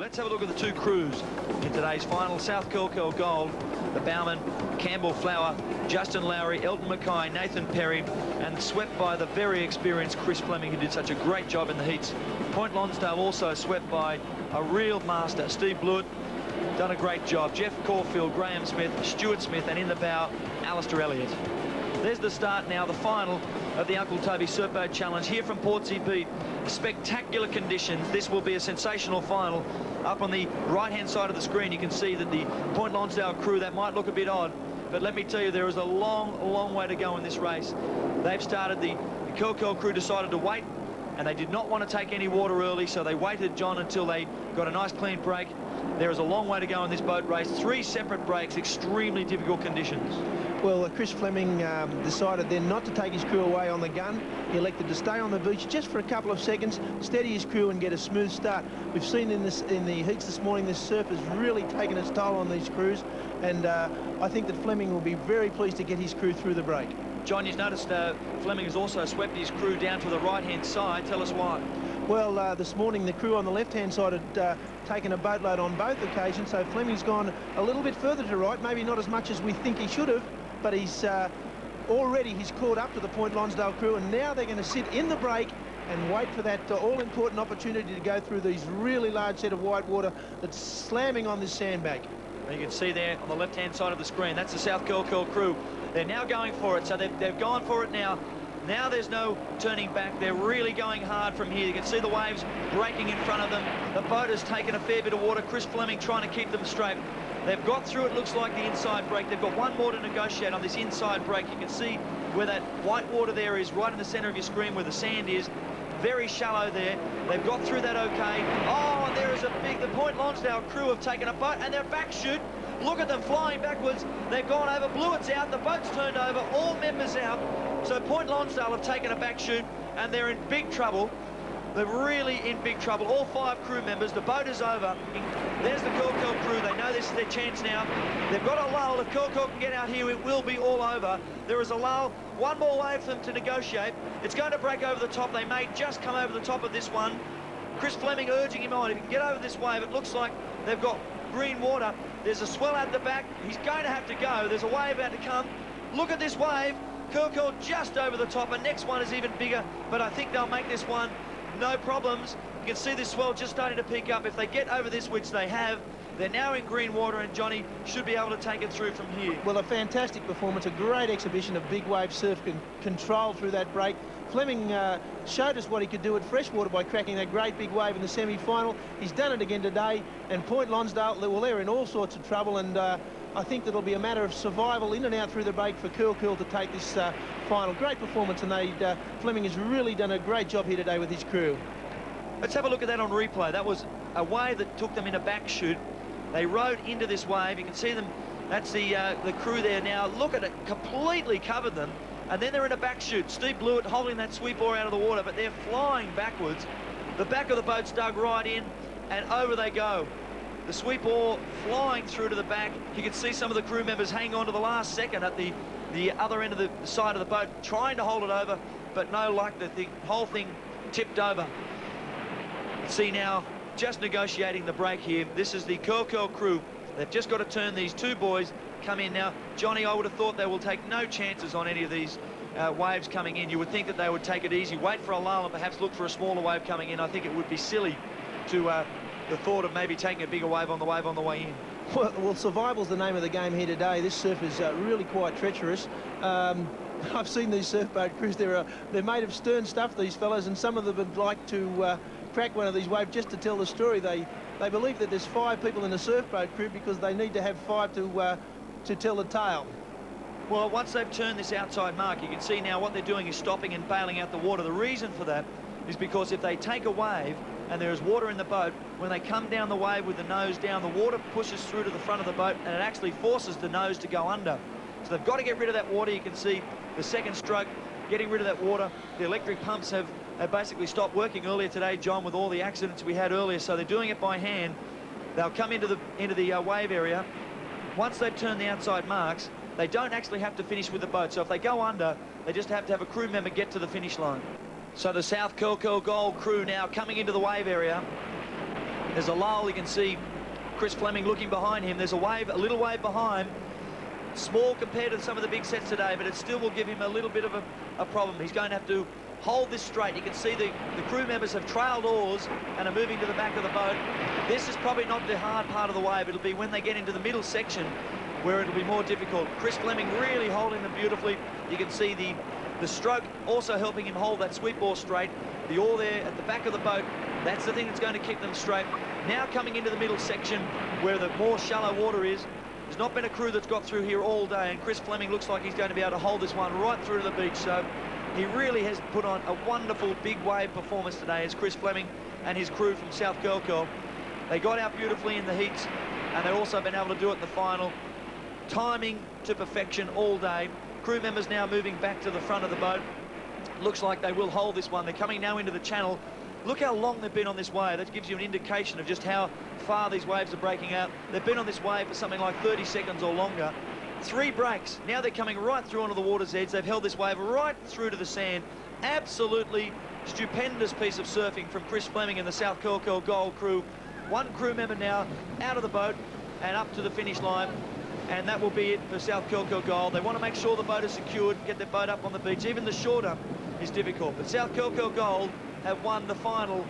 Let's have a look at the two crews in today's final. South Kilkeel Gold, the Bowman, Campbell Flower, Justin Lowry, Elton Mackay, Nathan Perry, and swept by the very experienced Chris Fleming, who did such a great job in the heats. Point Lonsdale also swept by a real master, Steve Blewett, done a great job. Jeff Caulfield, Graham Smith, Stuart Smith, and in the bow, Alistair Elliott. There's the start now, the final of the Uncle Toby Surfboat Challenge here from Portsea Beat. Spectacular conditions. This will be a sensational final. Up on the right-hand side of the screen, you can see that the Point Lonsdale crew, that might look a bit odd, but let me tell you, there is a long way to go in this race. They've started, the Kilkeel crew decided to wait, and they did not want to take any water early, so they waited, John, until they got a nice clean break. There is a long way to go in this boat race. 3 separate breaks, extremely difficult conditions. Well, Chris Fleming decided then not to take his crew away on the gun. He elected to stay on the beach just for a couple of seconds, steady his crew and get a smooth start. We've seen in the heats this morning, this surf has really taken its toll on these crews, and I think that Fleming will be very pleased to get his crew through the break. John, you've noticed Fleming has also swept his crew down to the right-hand side. Tell us why. Well, this morning the crew on the left-hand side had taken a boatload on both occasions, so Fleming's gone a little bit further to right, maybe not as much as we think he should have, but he's caught up to the Point Lonsdale crew, and now they're going to sit in the break and wait for that all-important opportunity to go through these really large set of white water that's slamming on this sandbank. You can see there on the left-hand side of the screen, that's the South Kilkeel crew. They're now going for it, so they've gone for it now. Now there's no turning back. They're really going hard from here. You can see the waves breaking in front of them. The boat has taken a fair bit of water. Chris Fleming trying to keep them straight. They've got through, it looks like, the inside break. They've got one more to negotiate on this inside break. You can see where that white water there is, right in the center of your screen where the sand is. Very shallow there. They've got through that okay. Oh, and there is the Point Lonsdale crew have taken a boat, and their back chute. Look at them flying backwards. They've gone over. Blewett's out. The boat's turned over. All members out. So Point Lonsdale have taken a back chute, and they're in big trouble. They're really in big trouble. All 5 crew members. The boat is over. There's the Kilkeel crew. They know this is their chance now. They've got a lull. If Kilkeel can get out here, it will be all over. There is a lull. One more wave for them to negotiate. It's going to break over the top. They may just come over the top of this one. Chris Fleming urging him on. If he can get over this wave, it looks like they've got green water. There's a swell at the back. He's going to have to go. There's a wave about to come. Look at this wave. Kilkeel just over the top. And next one is even bigger, but I think they'll make this one no problems. You can see this swell just starting to pick up. If they get over this, which they have, they're now in green water, and Johnny should be able to take it through from here. Well, a fantastic performance, a great exhibition of big wave surf control through that break. Fleming showed us what he could do at freshwater by cracking that great big wave in the semi-final. He's done it again today, and Point Lonsdale, well, they're in all sorts of trouble, and I think that it'll be a matter of survival in and out through the break for Kilkeel to take this final. Great performance, and Fleming has really done a great job here today with his crew. Let's have a look at that on replay. That was a wave that took them in a back chute. They rode into this wave. You can see them. That's the crew there now. Look at it, completely covered them. And then they're in a back chute. Steve Blewett holding that sweep oar out of the water, but they're flying backwards. The back of the boat's dug right in, and over they go. The sweep oar flying through to the back. You can see some of the crew members hang on to the last second at the other end of the side of the boat, trying to hold it over, but no luck. The whole thing tipped over. See now, just negotiating the break here. This is the Kilkeel crew. They've just got to turn these 2 boys, come in now. Johnny, I would have thought they will take no chances on any of these waves coming in. You would think that they would take it easy, wait for a lull and perhaps look for a smaller wave coming in. I think it would be silly to the thought of maybe taking a bigger wave on the way in. Well, survival's the name of the game here today. This surf is really quite treacherous. I've seen these surfboat crews. They're made of stern stuff, these fellas, and some of them would like to crack one of these waves just to tell the story. They believe that there's 5 people in the surfboat crew because they need to have 5 to tell the tale. Well, once they've turned this outside mark, you can see now what they're doing is stopping and bailing out the water. The reason for that is because if they take a wave and there is water in the boat, when they come down the wave with the nose down, the water pushes through to the front of the boat, and it actually forces the nose to go under. So they've got to get rid of that water. You can see the second stroke getting rid of that water. The electric pumps have basically stopped working earlier today, John, with all the accidents we had earlier, so they're doing it by hand. They'll come into the wave area. Once they've turned the outside marks, they don't actually have to finish with the boat. So if they go under, they just have to have a crew member get to the finish line. So the South Kilkeel Gold crew now coming into the wave area. There's a lull. You can see Chris Fleming looking behind him. There's a wave, a little wave behind. Small compared to some of the big sets today, but it still will give him a little bit of a problem. He's going to have to hold this straight. You can see the crew members have trailed oars and are moving to the back of the boat. This is probably not the hard part of the wave. It'll be when they get into the middle section where it'll be more difficult. Chris Fleming really holding them beautifully. You can see the stroke also helping him hold that sweep oar straight. The oar there at the back of the boat, that's the thing that's going to keep them straight. Now coming into the middle section where the more shallow water is. There's not been a crew that's got through here all day, and Chris Fleming looks like he's going to be able to hold this one right through to the beach. So he really has put on a wonderful big wave performance today as Chris Fleming and his crew from South Curl. They got out beautifully in the heats, and they've also been able to do it in the final. Timing to perfection all day. Crew members now moving back to the front of the boat. Looks like they will hold this one. They're coming now into the channel. Look how long they've been on this wave. That gives you an indication of just how far these waves are breaking out. They've been on this wave for something like 30 seconds or longer. 3 breaks. Now they're coming right through onto the water's edge. They've held this wave right through to the sand. Absolutely stupendous piece of surfing from Chris Fleming and the South Curl Gold crew. 1 crew member now out of the boat and up to the finish line. And that will be it for South Curl Gold. They want to make sure the boat is secured, get their boat up on the beach. Even the shorter is difficult. But South Curl Gold have won the final